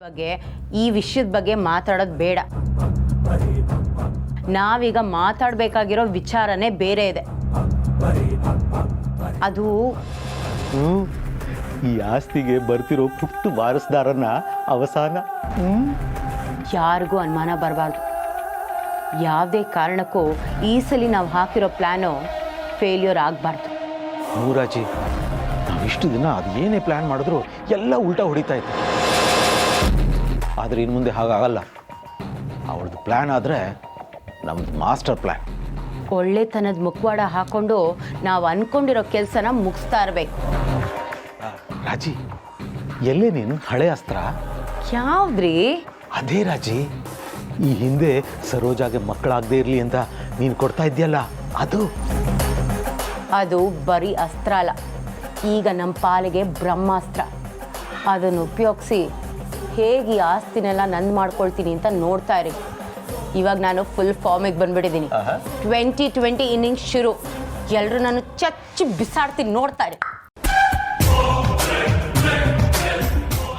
ಬಗ್ಗೆ ಈ ವಿಷಯದ ಬಗ್ಗೆ ಮಾತಾಡೋದು ಬೇಡ. ನಾವೀಗ ಮಾತಾಡಬೇಕಾಗಿರೋ ವಿಚಾರನೇ ಬೇರೆ ಇದೆ. ಅದು ಈ ಆಸ್ತಿಗೆ ಬರ್ತಿರೋ ಪುಟ್ಟ ವಾರಸ್ದಾರನ ಅವಸಾನ. ಯಾರಿಗೂ ಅನುಮಾನ ಬರಬಾರ್ದು. ಯಾವುದೇ ಕಾರಣಕ್ಕೂ ಈ ಸಲ ನಾವು ಹಾಕಿರೋ ಪ್ಲ್ಯಾನು ಫೇಲ್ಯೂರ್ ಆಗಬಾರ್ದು. ರಾಜಿ, ನಾವಿಷ್ಟು ದಿನ ಅದು ಏನೇ ಪ್ಲ್ಯಾನ್ ಮಾಡಿದ್ರು ಎಲ್ಲ ಉಲ್ಟಾ ಹೊಡಿತಾ ಇತ್ತು. ಆದರೆ ಇನ್ನು ಮುಂದೆ ಹಾಗಾಗಲ್ಲ. ಅವಳದು ಪ್ಲ್ಯಾನ್ ಆದರೆ ನಮ್ಮದು ಮಾಸ್ಟರ್ ಪ್ಲ್ಯಾನ್. ಒಳ್ಳೆತನದ ಮುಖವಾಡ ಹಾಕ್ಕೊಂಡು ನಾವು ಅಂದ್ಕೊಂಡಿರೋ ಕೆಲಸನ ಮುಗಿಸ್ತಾ ಇರಬೇಕು. ರಾಜಿ, ಎಲ್ಲೇ ನೀನು ಹಳೆ ಅಸ್ತ್ರ? ಯಾವ್ದ್ರಿ? ಅದೇ ರಾಜಿ, ಈ ಹಿಂದೆ ಸರೋಜಾಗೆ ಮಕ್ಕಳಾಗದೇ ಇರಲಿ ಅಂತ ನೀನು ಕೊಡ್ತಾ ಇದ್ದೀಯಲ್ಲ, ಅದು ಬರೀ ಅಸ್ತ್ರ ಅಲ್ಲ, ಈಗ ನಮ್ಮ ಪಾಲಿಗೆ ಬ್ರಹ್ಮಾಸ್ತ್ರ. ಅದನ್ನು ಉಪಯೋಗಿಸಿ ಹೇಗೆ ಈ ಆಸ್ತಿನೆಲ್ಲ ನಂದು ಮಾಡ್ಕೊಳ್ತೀನಿ ಅಂತ ನೋಡ್ತಾ ಇರಿ. ಇವಾಗ ನಾನು ಫುಲ್ ಫಾರ್ಮಿಗೆ ಬಂದ್ಬಿಟ್ಟಿದ್ದೀನಿ. 2020 ಇನ್ನಿಂಗ್ಸ್ ಶುರು. ಎಲ್ಲರೂ ನಾನು ಚಚ್ಚಿ ಬಿಸಾಡ್ತೀನಿ, ನೋಡ್ತಾ ಇರಿ.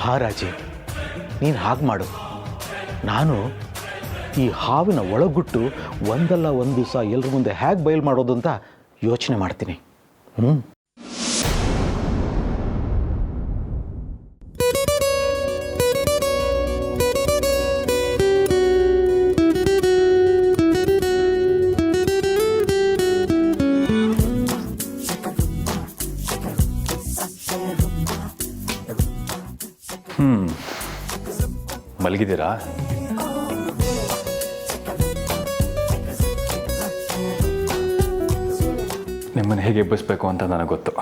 ಹಾ ರಾಜಿ, ನೀನು ಹಾಗೆ ಮಾಡು. ನಾನು ಈ ಹಾವಿನ ಒಳಗುಟ್ಟು ಒಂದಲ್ಲ ಒಂದು ದಿವಸ ಎಲ್ಲರ ಮುಂದೆ ಹೇಗೆ ಬಯಲು ಮಾಡೋದು ಅಂತ ಯೋಚನೆ ಮಾಡ್ತೀನಿ. ಮಲಗಿದ್ದೀರಾ? ನಿಮ್ಮನ್ನು ಹೇಗೆ ಎಬ್ಬಿಸ್ಬೇಕು ಅಂತ ನನಗೆ ಗೊತ್ತು.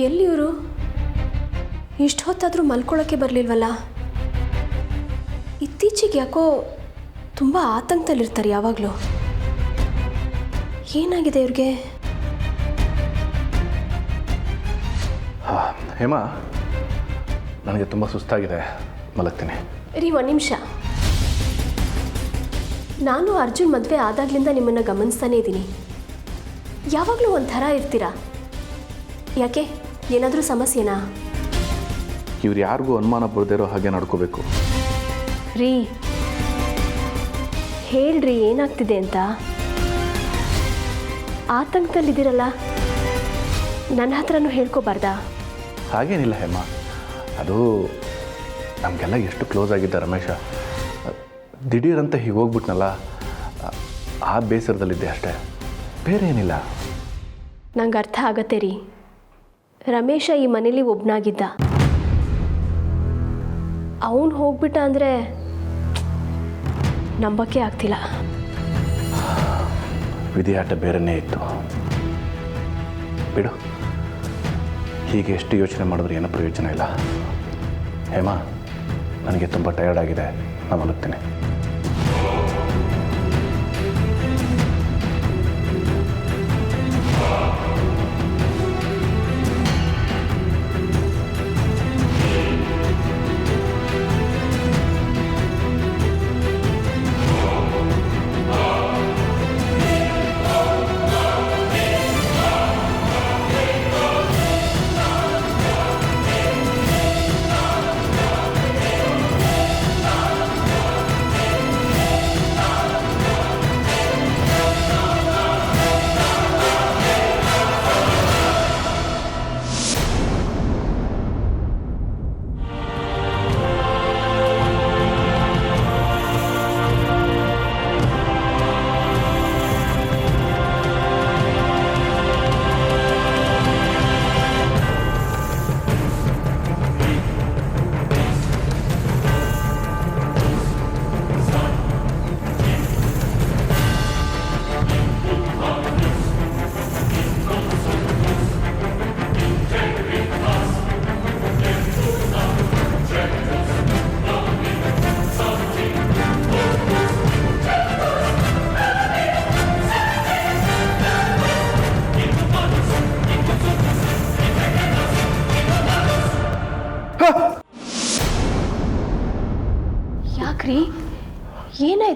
ಎಲ್ಲಿವರು? ಇಷ್ಟು ಹೊತ್ತಾದರೂ ಮಲ್ಕೊಳ್ಳೋಕ್ಕೆ ಬರಲಿಲ್ವಲ್ಲ? ಇತ್ತೀಚೆಗೆ ಯಾಕೋ ತುಂಬ ಆತಂಕದಲ್ಲಿರ್ತಾರೆ ಯಾವಾಗಲೂ. ಏನಾಗಿದೆ ಇವ್ರಿಗೆ? ಹೇಮಾ, ನನಗೆ ತುಂಬ ಸುಸ್ತಾಗಿದೆ, ಮಲಗ್ತೀನಿ. ರೀ, ಒಂದು ನಿಮಿಷ. ನಾನು ಅರ್ಜುನ್ ಮದುವೆ ಆದಾಗಲಿಂದ ನಿಮ್ಮನ್ನು ಗಮನಿಸ್ತಾನೇ ಇದ್ದೀನಿ. ಯಾವಾಗಲೂ ಒಂಥರ ಇರ್ತೀರಾ. ಯಾಕೆ, ಏನಾದರೂ ಸಮಸ್ಯೆನಾ? ಇವ್ರು ಯಾರಿಗೂ ಅನುಮಾನ ಬರದೇ ಹಾಗೆ ನಡ್ಕೋಬೇಕು. ರೀ, ಹೇಳ್ರಿ ಏನಾಗ್ತಿದೆ ಅಂತ. ಆತಂಕದಲ್ಲಿದ್ದೀರಲ್ಲ, ನನ್ನ ಹತ್ರನೂ ಹೇಳ್ಕೋಬಾರ್ದಾ? ಹಾಗೇನಿಲ್ಲ ಹೇಮ, ಅದು ನಮಗೆಲ್ಲ ಎಷ್ಟು ಕ್ಲೋಸ್ ಆಗಿದ್ದ ರಮೇಶ, ದಿಢೀರಂತ ಹೀಗೆ ಹೋಗ್ಬಿಟ್ನಲ್ಲ, ಆ ಬೇಸರದಲ್ಲಿದ್ದೆ ಅಷ್ಟೇ, ಬೇರೆ ಏನಿಲ್ಲ. ನಂಗೆ ಅರ್ಥ ಆಗತ್ತೆ ರೀ. ರಮೇಶ ಈ ಮನೇಲಿ ಒಬ್ಬನಾಗಿದ್ದ. ಅವನು ಹೋಗ್ಬಿಟ್ಟ ಅಂದರೆ ನಂಬಕ್ಕೆ ಆಗ್ತಿಲ್ಲ. ವಿಧಿಯಾಟ ಬೇರೆಯೇ ಇತ್ತು. ಬಿಡು, ಹೀಗೆ ಎಷ್ಟು ಯೋಚನೆ ಮಾಡಿದ್ರೆ ಏನೋ ಪ್ರಯೋಜನ ಇಲ್ಲ. ಹೇಮಾ, ನನಗೆ ತುಂಬ ಟಯರ್ಡ್ ಆಗಿದೆ, ನಾನು ಮಲಗ್ತೀನಿ.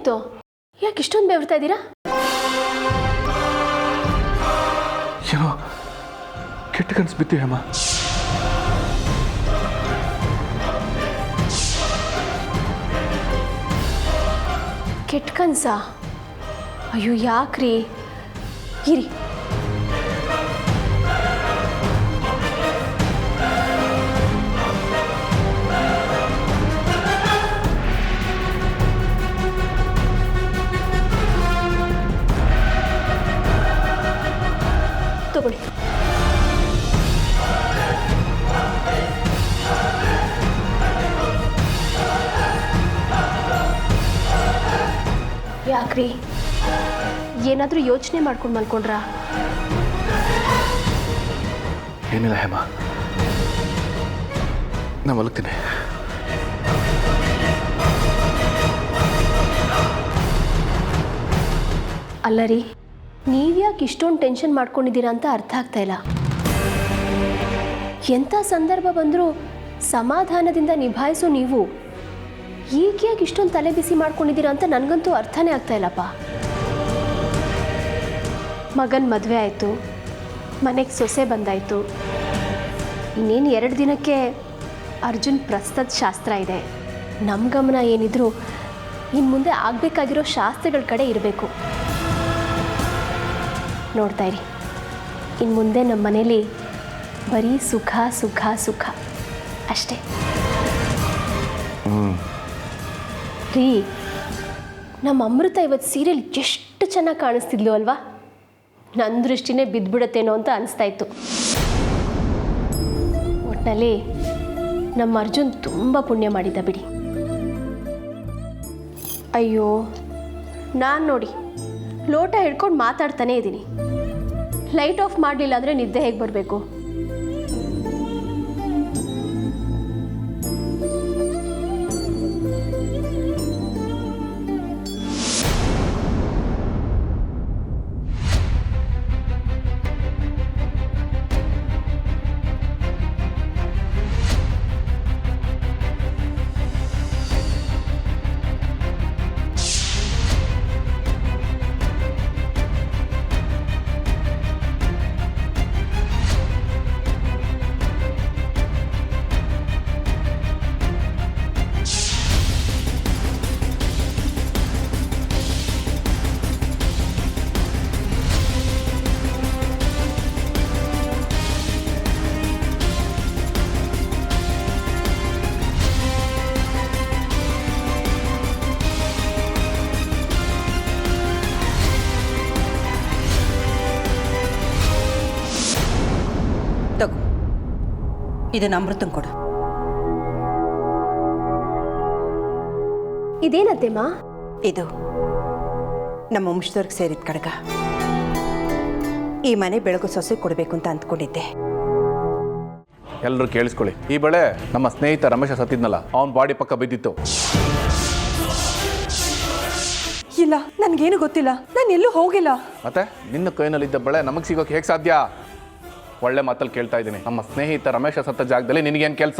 ಏನಾಯ್ತು? ಯಾಕೆ ಇಷ್ಟೊಂದು ಬೆವರ್ತಾ ಇದ್ದೀರಾ? ಏನೋ ಕೆಟ್ಟ ಕನ್ಸು ಬಿತ್ತು ಹೇಮ. ಕೆಟ್ಟ ಕನ್ಸ? ಅಯ್ಯೋ ಯಾಕ್ರಿ? ಇರಿ, ತಗೊಳ್ಳಿ. ಯಾಕ್ರಿ, ಏನಾದರೂ ಯೋಚನೆ ಮಾಡ್ಕೊಂಡು ಮಲ್ಕೊಂಡ್ರಾ? ಏನಿಲ್ಲ ಹೇಮ, ನಾ ಮಲಗ್ತೀನಿ. ಅಲ್ಲ ರೀ, ನೀವ್ಯಾಕೆ ಇಷ್ಟೊಂದು ಟೆನ್ಷನ್ ಮಾಡ್ಕೊಂಡಿದ್ದೀರಾ ಅಂತ ಅರ್ಥ ಆಗ್ತಾ ಇಲ್ಲ. ಎಂಥ ಸಂದರ್ಭ ಬಂದರೂ ಸಮಾಧಾನದಿಂದ ನಿಭಾಯಿಸೋ ನೀವು ಈಗ ಯಾಕೆ ಇಷ್ಟೊಂದು ತಲೆ ಬಿಸಿ ಮಾಡ್ಕೊಂಡಿದ್ದೀರಾ ಅಂತ ನನಗಂತೂ ಅರ್ಥನೇ ಆಗ್ತಾ ಇಲ್ಲಪ್ಪ. ಮಗನ ಮದುವೆ ಆಯಿತು, ಮನೆಗೆ ಸೊಸೆ ಬಂದಾಯಿತು, ಇನ್ನೇನು 2 ದಿನಕ್ಕೆ ಅರ್ಜುನ್ ಪ್ರಸ್ತುತ ಶಾಸ್ತ್ರ ಇದೆ. ನಮ್ಮ ಗಮನ ಏನಿದ್ರು ಇನ್ನು ಮುಂದೆ ಆಗಬೇಕಾಗಿರೋ ಶಾಸ್ತ್ರಗಳ ಕಡೆ ಇರಬೇಕು. ನೋಡ್ತಾ ಇರಿ, ಇನ್ನು ಮುಂದೆ ನಮ್ಮ ಮನೇಲಿ ಬರೀ ಸುಖ ಸುಖ ಸುಖ ಅಷ್ಟೇ. ರೀ, ನಮ್ಮ ಅಮೃತ ಇವತ್ತು ಸೀರಿಯಲ್ ಎಷ್ಟು ಚೆನ್ನಾಗಿ ಕಾಣಿಸ್ತಿದ್ಲು ಅಲ್ವಾ? ನನ್ನ ದೃಷ್ಟಿನೇ ಬಿದ್ದುಬಿಡತ್ತೇನೋ ಅಂತ ಅನಿಸ್ತಾ ಇತ್ತು. ಒಟ್ಟಿನಲ್ಲಿ ನಮ್ಮ ಅರ್ಜುನ್ ತುಂಬ ಪುಣ್ಯ ಮಾಡಿದ್ದ ಬಿಡಿ. ಅಯ್ಯೋ, ನಾನು ನೋಡಿ ಲೋಟ ಹಿಡ್ಕೊಂಡು ಮಾತಾಡ್ತಾನೇ ಇದ್ದೀನಿ. ಲೈಟ್ ಆಫ್ ಮಾಡಲಿಲ್ಲ ಅಂದರೆ ನಿದ್ದೆ ಹೇಗೆ ಬರಬೇಕು? ತಗೋ, ಇದನ್ನ ಅಮೃತಂಗೆ ಕೊಡು. ಇದೇನತ್ತೆಮ್ಮ? ಇದು ನಮ್ಮ ವಂಶದವ್ರಿಗೆ ಸೇರಿದ ಕಡಗ. ಈ ಮನೆ ಬೆಳಗು ಸೊಸೆ ಕೊಡಬೇಕು ಅಂತ ಅಂದ್ಕೊಂಡಿದ್ದೆ. ಎಲ್ಲರೂ ಕೇಳಿಸ್ಕೊಳ್ಳಿ, ಈ ಬಳೆ ನಮ್ಮ ಸ್ನೇಹಿತ ರಮೇಶ ಸತ್ತಿದ್ನಲ್ಲ, ಅವನ ಬಾಡಿ ಪಕ್ಕ ಬಿದ್ದಿತ್ತು. ಇಲ್ಲ, ನನಗೇನು ಗೊತ್ತಿಲ್ಲ, ನಾನು ಎಲ್ಲೂ ಹೋಗಿಲ್ಲ. ಮತ್ತೆ ನಿನ್ನ ಕೈನಲ್ಲಿದ್ದ ಬಳೆ ನಮಗೆ ಸಿಗೋಕೆ ಹೇಗೆ ಸಾಧ್ಯ? ಒಳ್ಳೆ ಮಾತಲ್ಲಿ ಕೇಳ್ತಾ ಇದ್ದೀನಿ, ನಮ್ಮ ಸ್ನೇಹಿತ ರಮೇಶ ಸತ್ತ ಜಾಗದಲ್ಲಿ ನಿನಗೇನು ಕೆಲಸ?